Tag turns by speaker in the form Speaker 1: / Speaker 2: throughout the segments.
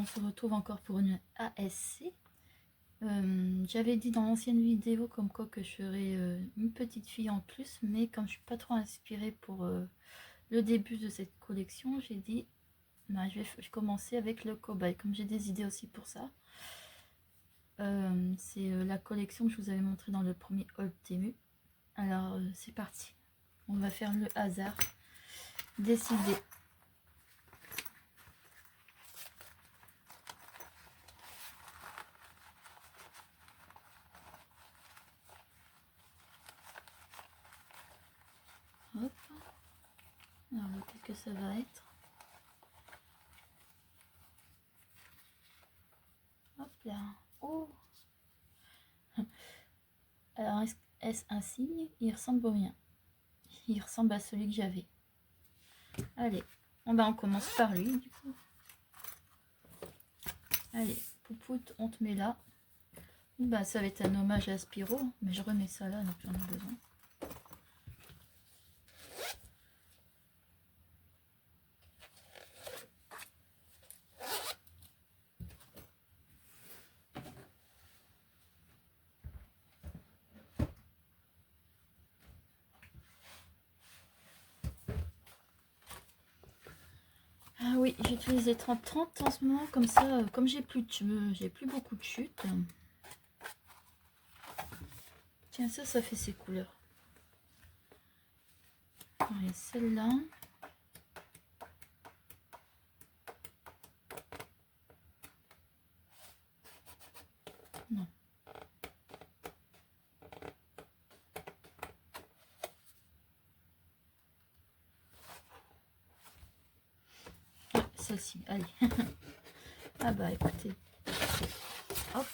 Speaker 1: on se retrouve encore pour une ASC. J'avais dit dans l'ancienne vidéo comme quoi que je ferais une petite fille en plus, mais comme je suis pas trop inspirée pour le début de cette collection, j'ai dit bah, je vais commencer avec le cobaye, comme j'ai des idées aussi pour ça. C'est la collection que je vous avais montré dans le premier haul Temu. Alors c'est parti, on va faire le hasard, décider. Hop. Alors qu'est-ce que ça va être? Hop là. Oh. Alors est-ce un signe? Il ressemble au mien. Il ressemble à celui que j'avais. Allez, on commence par lui du coup. Allez, Poupoute, on te met là. Bah ça va être un hommage à Spyro, mais je remets ça là, donc j'en ai besoin. Ah oui, j'utilise les 30-30 en ce moment, comme ça, comme j'ai plus beaucoup de chutes. Tiens, ça fait ses couleurs. Et celle-là. Non. Ouais, celle-ci, allez. Ah bah écoutez. Hop.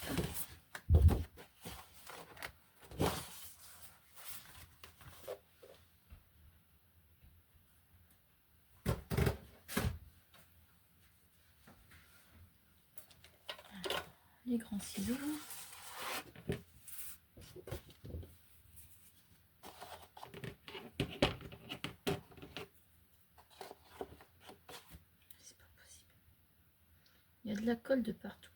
Speaker 1: Les grands ciseaux. C'est pas possible. Il y a de la colle de partout.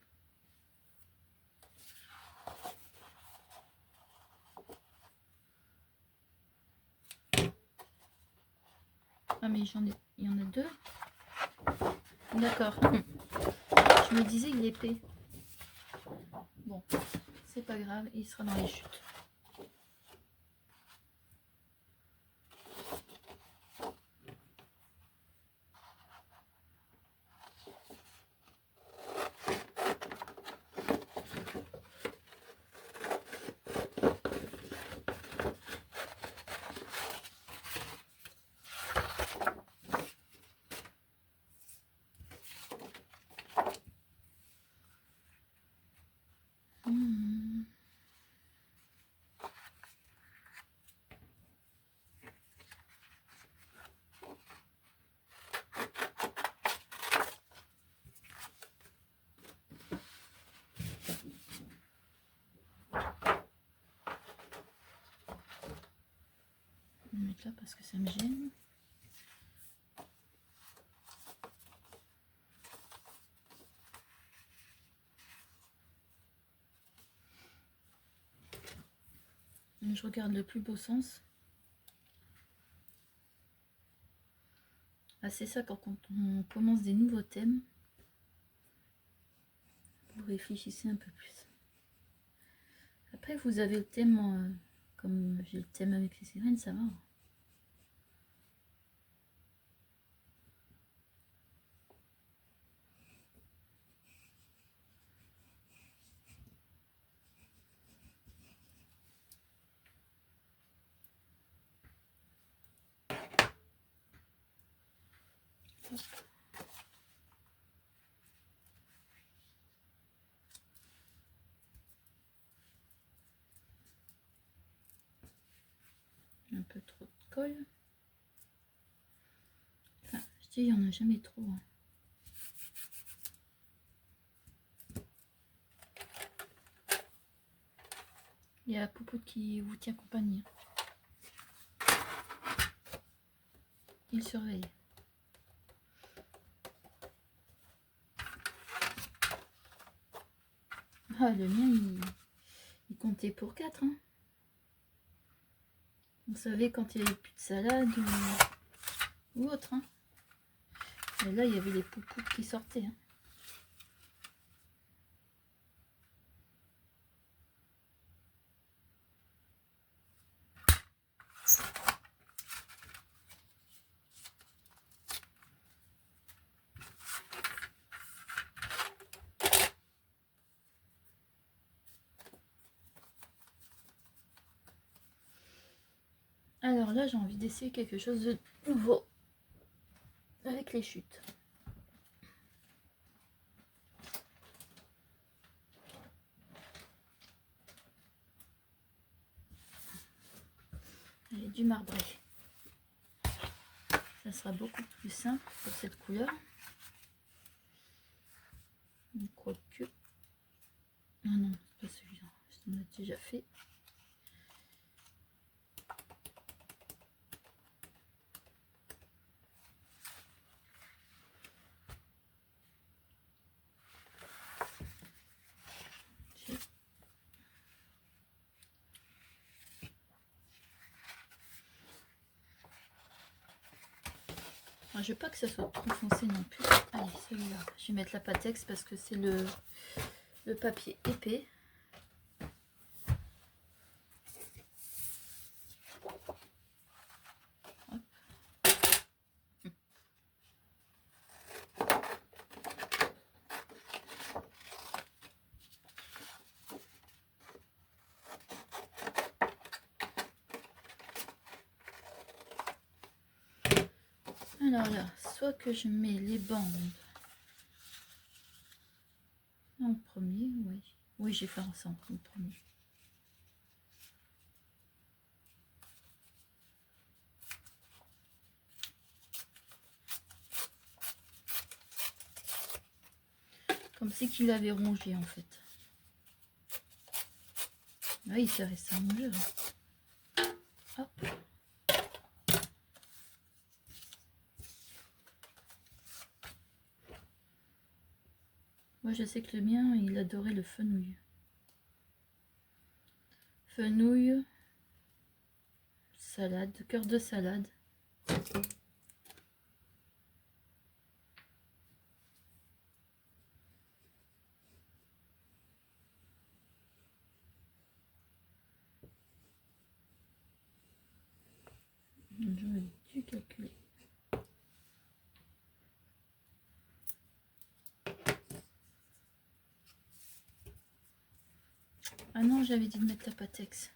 Speaker 1: Ah mais il y en a deux. D'accord. Je me disais il est épais. Bon, c'est pas grave, il sera dans les chutes. Je vais mettre là parce que ça me gêne. Je regarde le plus beau sens. Ah, c'est ça quand on commence des nouveaux thèmes. Vous réfléchissez un peu plus. Après, vous avez le thème, comme j'ai le thème avec les sirènes, ça va. Hop. Un peu trop de colle. Enfin, je dis, il n'y en a jamais trop. Hein. Il y a Poupoute qui vous tient compagnie. Il surveille. Ah, le mien, il comptait pour 4. Hein. Vous savez, quand il n'y avait plus de salade ou autre. Hein. Et là, il y avait les poupous qui sortaient. Hein. Alors là, j'ai envie d'essayer quelque chose de nouveau avec les chutes. Allez, du marbré. Ça sera beaucoup plus simple pour cette couleur. Quoique. Non, non, c'est pas celui-là. On l'a déjà fait. Je veux pas que ça soit trop foncé non plus. Allez, celui-là. Je vais mettre la Patex parce que c'est le papier épais. Hop. Alors là, soit que je mets les bandes en premier, oui. Oui, j'ai fait ensemble le premier. Comme si qu'il avait rongé en fait. Oui, ça reste un rongeur. Hop. Moi, je sais que le mien, il adorait le fenouil. Fenouil, salade, cœur de salade. J'aurais dû calculer. Ah non, j'avais dit de mettre la Patex.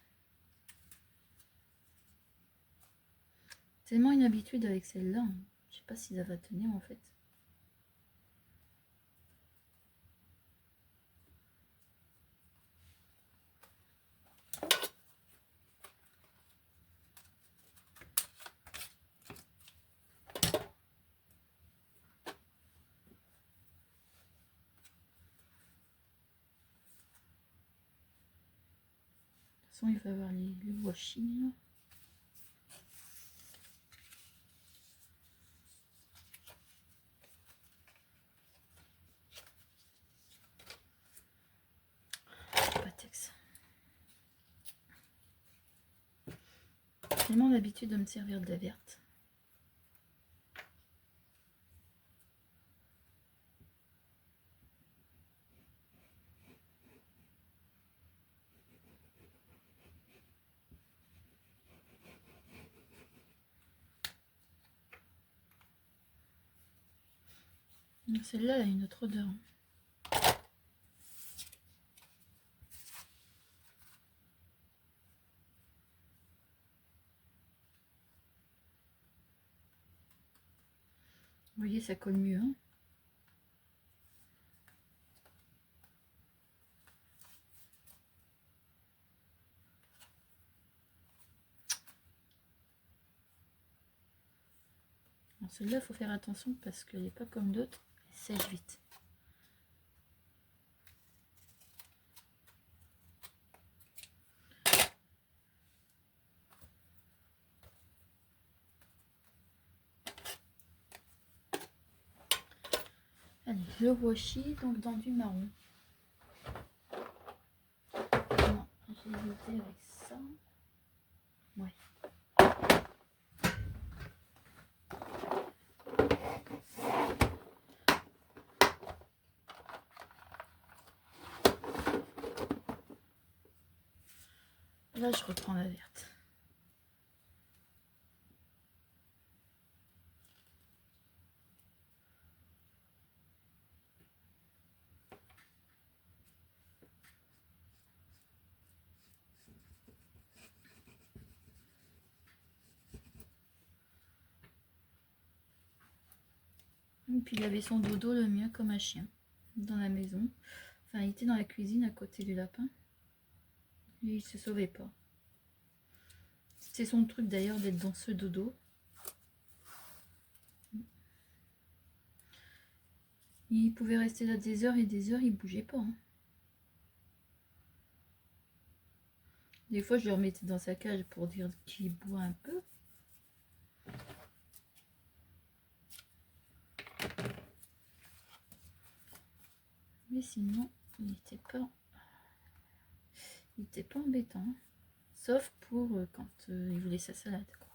Speaker 1: Tellement une habitude avec celle-là. Je sais pas si ça va tenir en fait. De toute façon, il va y avoir les washi là. Patex. J'ai tellement l'habitude de me servir de la verte. Celle-là, elle a une autre odeur. Vous voyez, ça colle mieux. Hein. Celle-là, il faut faire attention parce qu'elle n'est pas comme d'autres. Elle sèche vite. Allez, le washi, donc dans du marron. vider avec ça. Ouais. Là, je reprends la verte. Et puis il avait son dodo le mieux comme un chien dans la maison. Enfin, il était dans la cuisine à côté du lapin. Et il se sauvait pas. C'était son truc d'ailleurs d'être dans ce dodo. Il pouvait rester là des heures et des heures, il bougeait pas. Hein. Des fois, je le remettais dans sa cage pour dire qu'il boit un peu. Mais sinon, il n'était pas embêtant. Sauf pour quand il voulait sa salade. Quoi.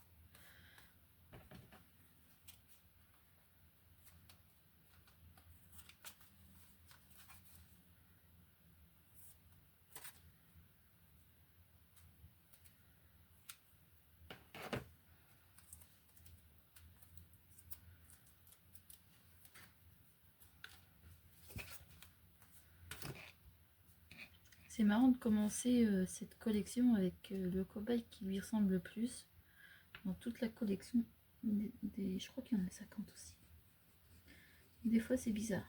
Speaker 1: C'est marrant de commencer cette collection avec le cobaye qui lui ressemble le plus dans toute la collection. Je crois qu'il y en a 50 aussi. Des fois, c'est bizarre.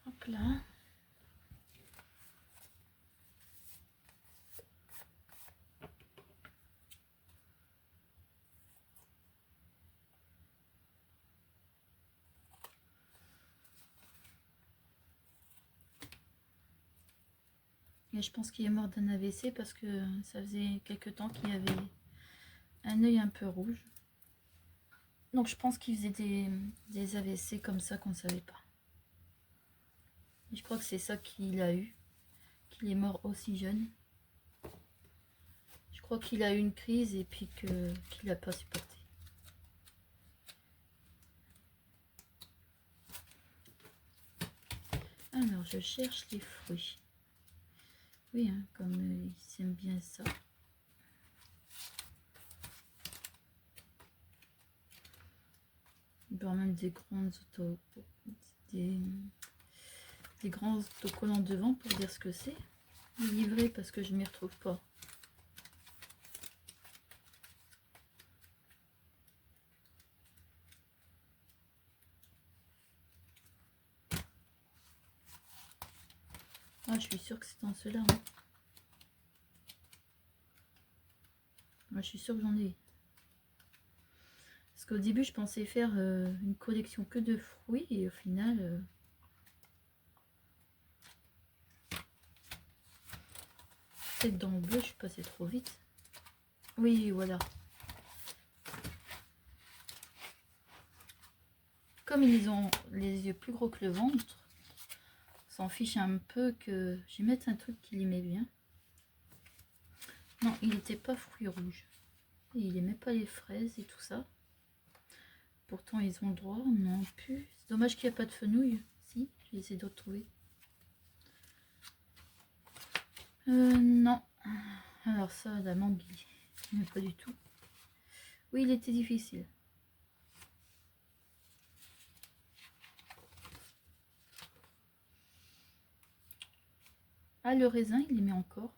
Speaker 1: Hop là. Et je pense qu'il est mort d'un AVC parce que ça faisait quelques temps qu'il avait un œil un peu rouge. Donc je pense qu'il faisait des AVC comme ça qu'on ne savait pas. Et je crois que c'est ça qu'il a eu, qu'il est mort aussi jeune. Je crois qu'il a eu une crise et puis qu'il n'a pas supporté. Alors je cherche les fruits. Oui, hein, comme ils aiment bien ça. Il y aura même des grands autocollants devant pour dire ce que c'est. Livré parce que je ne m'y retrouve pas. Ah, je suis sûre que c'est dans ceux-là. Hein. Moi, je suis sûre que j'en ai. Parce qu'au début, je pensais faire une collection que de fruits et au final... peut-être dans le bleu, je suis passée trop vite. Oui, voilà. Comme ils ont les yeux plus gros que le ventre, on s'en fiche un peu que... Je vais mettre un truc qu'il aimait bien. Non, il n'était pas fruits rouges. Et il n'aimait pas les fraises et tout ça. Pourtant, ils ont le droit. Non plus. C'est dommage qu'il n'y a pas de fenouil. Si, j'ai essayé de retrouver. Non. Alors ça, la mangue, il n'aimait pas du tout. Oui, il était difficile. Ah, le raisin, il aimait encore.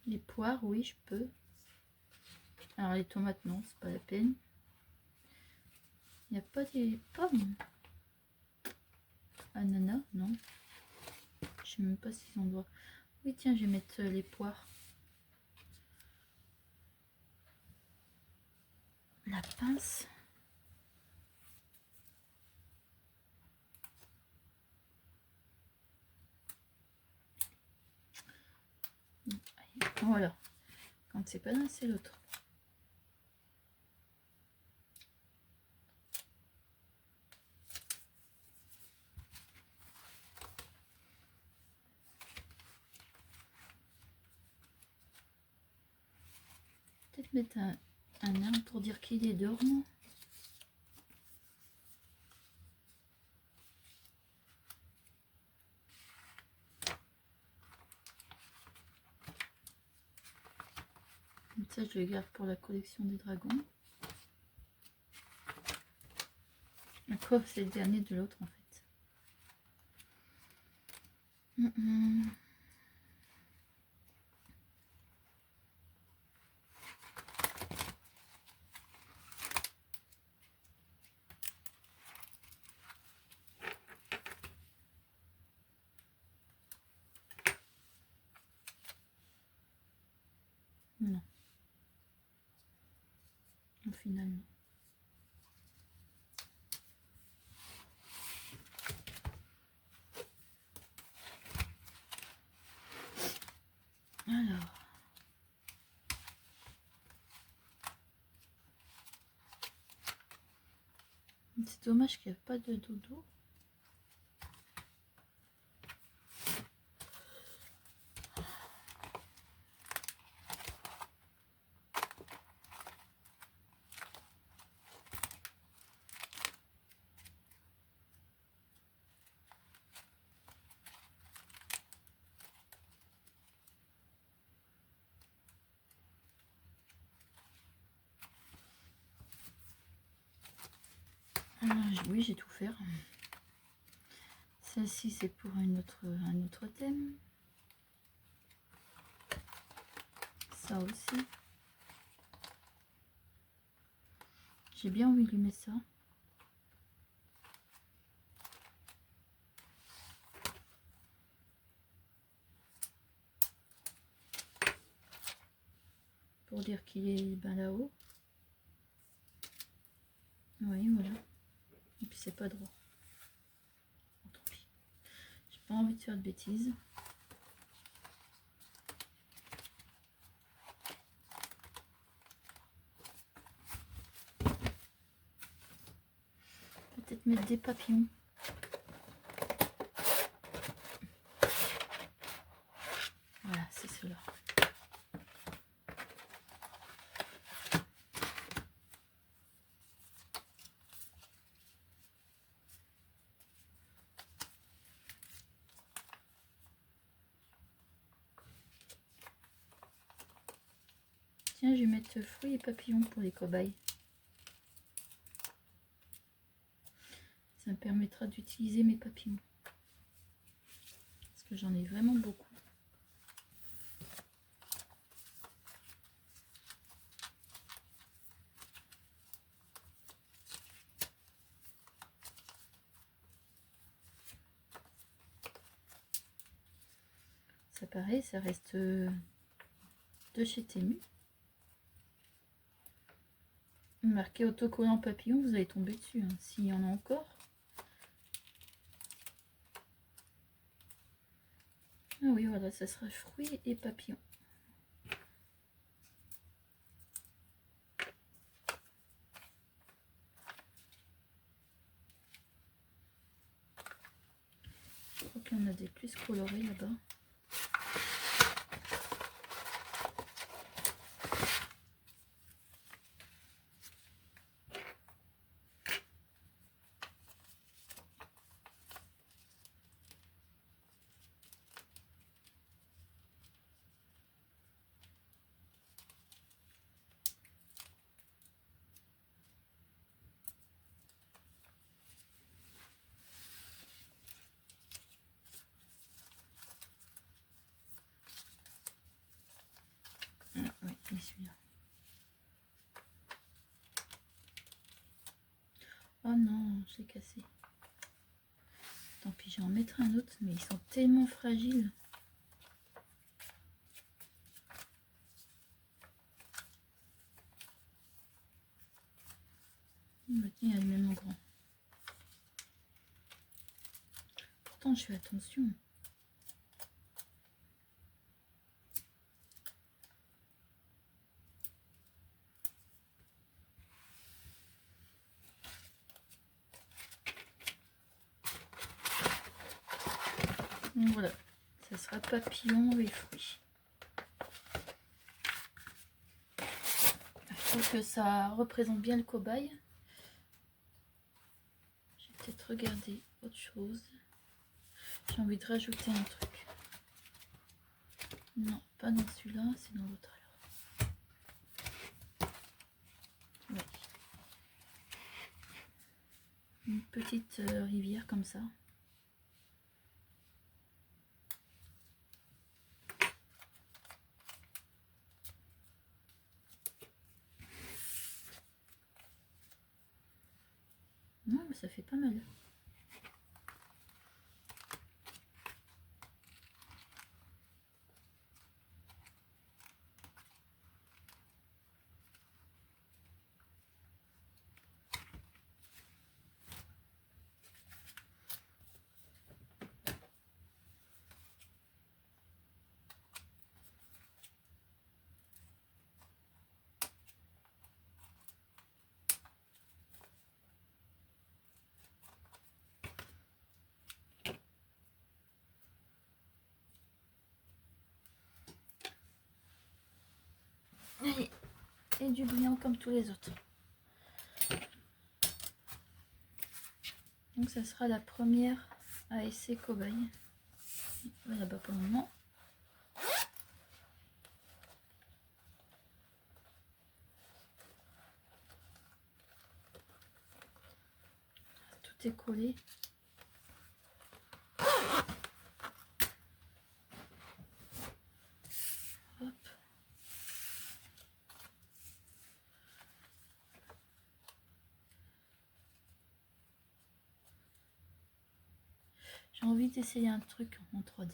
Speaker 1: Les poires, oui, je peux. Alors les tomates, non, c'est pas la peine. Il n'y a pas des pommes. Ananas, non. Je sais même pas s'ils ont droit. Oui, tiens, je vais mettre les poires. La pince. Voilà. Quand c'est pas l'un, c'est l'autre. Peut-être mettre un arbre pour dire qu'il est dormant. Comme ça, je le garde pour la collection des dragons. Quoi, c'est le dernier de l'autre en fait. Non. Au final, non. Alors. C'est dommage qu'il n'y ait pas de dodo. Oui, j'ai tout fait. Celle-ci, c'est pour un autre thème. Ça aussi. J'ai bien envie de lui mettre ça. Pour dire qu'il est ben là-haut. Oui, voilà. Et puis c'est pas droit. Bon, tant pis. J'ai pas envie de faire de bêtises. Peut-être mettre des papillons. Voilà, c'est cela. Tiens, je vais mettre fruits et papillons pour les cobayes. Ça me permettra d'utiliser mes papillons. Parce que j'en ai vraiment beaucoup. Ça pareil, ça reste de chez Temu. Marqué autocollant papillon, vous allez tomber dessus, hein, s'il y en a encore. Ah oui, voilà, ça sera fruits et papillons. Je crois qu'il y en a des plus colorés là-bas. Oh non, je l'ai cassé. Tant pis, je vais en mettre un autre, mais ils sont tellement fragiles. Tiens, il y a le même en grand. Pourtant, je fais attention. Donc voilà, ça sera papillon et fruits. Je trouve que ça représente bien le cobaye. Je vais peut-être regarder autre chose. J'ai envie de rajouter un truc. Non, pas dans celui-là, c'est dans l'autre alors. Oui. Une petite rivière comme ça. Non, mais ça fait pas mal. Et du bouillon comme tous les autres. Donc ça sera la première ASC cobaye. Voilà, bah pour le moment. Tout est collé. Hop. J'ai envie d'essayer un truc en 3D.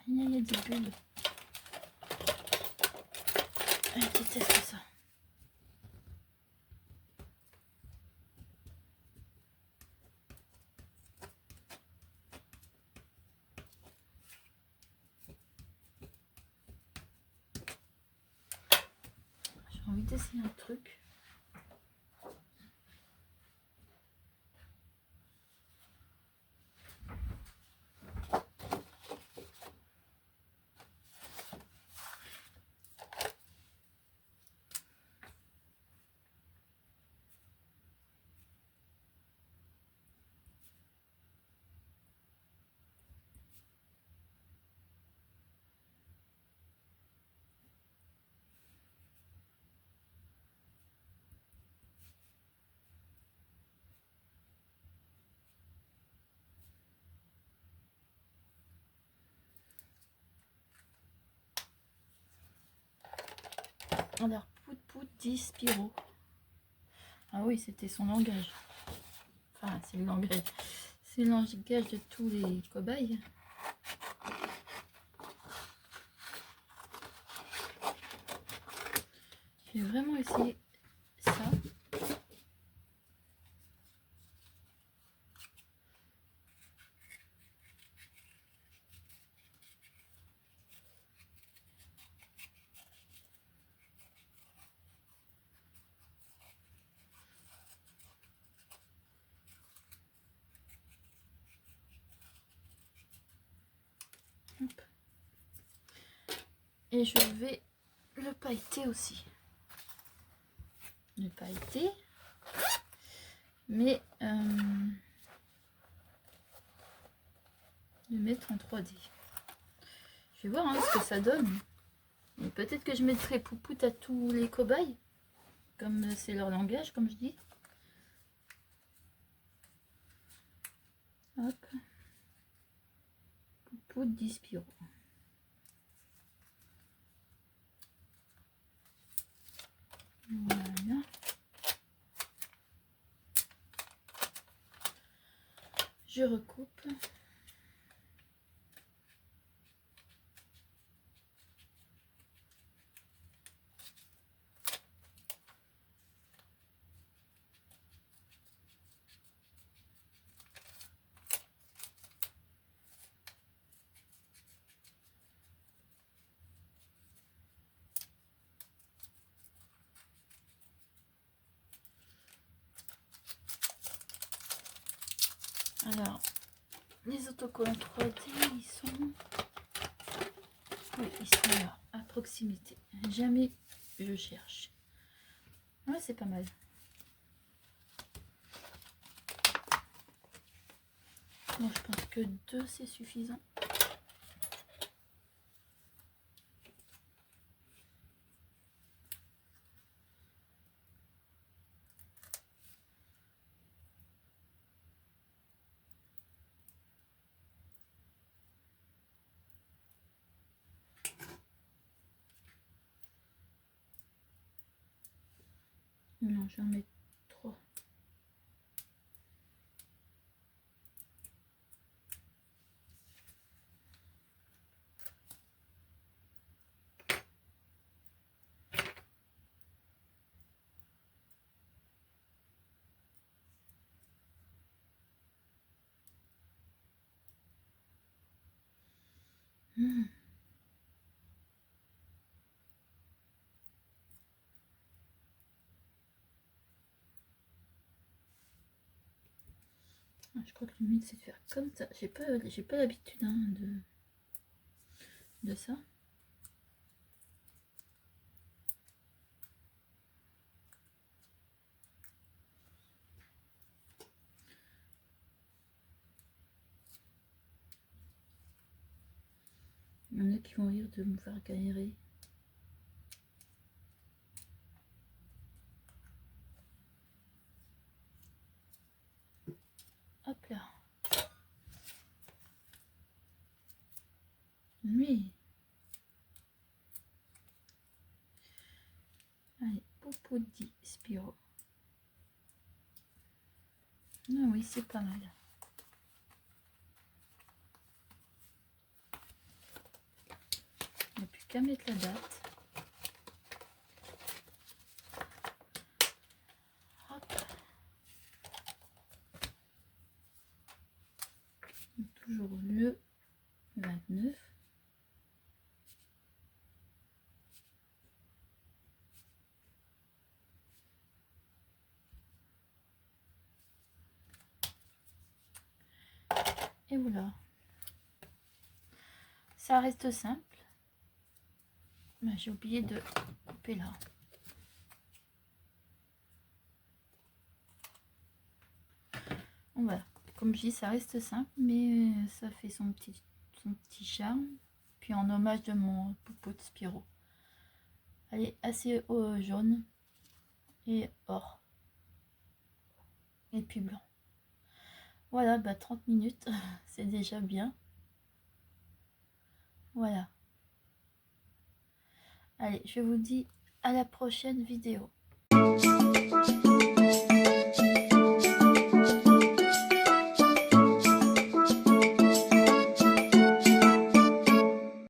Speaker 1: Il y a des bulles. Je déteste ça. J'ai envie d'essayer un truc. Alors, Poupoudi Spiro. Ah oui, c'était son langage. Enfin, c'est le langage. C'est le langage de tous les cobayes. J'ai vraiment essayé ça. Hop. Et je vais le pailleter aussi. Le pailleter. Mais le mettre en 3D. Je vais voir hein, ce que ça donne. Peut-être que je mettrai poupoute à tous les cobayes. Comme c'est leur langage, comme je dis. Hop. Poupoute d'Ispiro. Voilà. Je recoupe. Alors, les autocollants 3D, ils sont... Oui, ils sont là, à proximité. Jamais je cherche. Ouais, c'est pas mal. Bon, je pense que 2, c'est suffisant. Non, je vais en mettre 3. Je crois que le mieux c'est de faire comme ça. J'ai pas l'habitude hein, de ça. Il y en a qui vont rire de me faire galérer. Hop là. Oui. Allez, Poupoudi Spiro. Ah oui, c'est pas mal. Il n'y a plus qu'à mettre la date. Hop. Toujours le 29. Et voilà. Ça reste simple. J'ai oublié de couper là. Bon, voilà. Comme je dis, ça reste simple, mais ça fait son petit charme. Puis en hommage de mon Poupout de Spiro. Elle est assez jaune et or. Et puis blanc. Voilà, 30 minutes, c'est déjà bien. Voilà. Allez, je vous dis à la prochaine vidéo.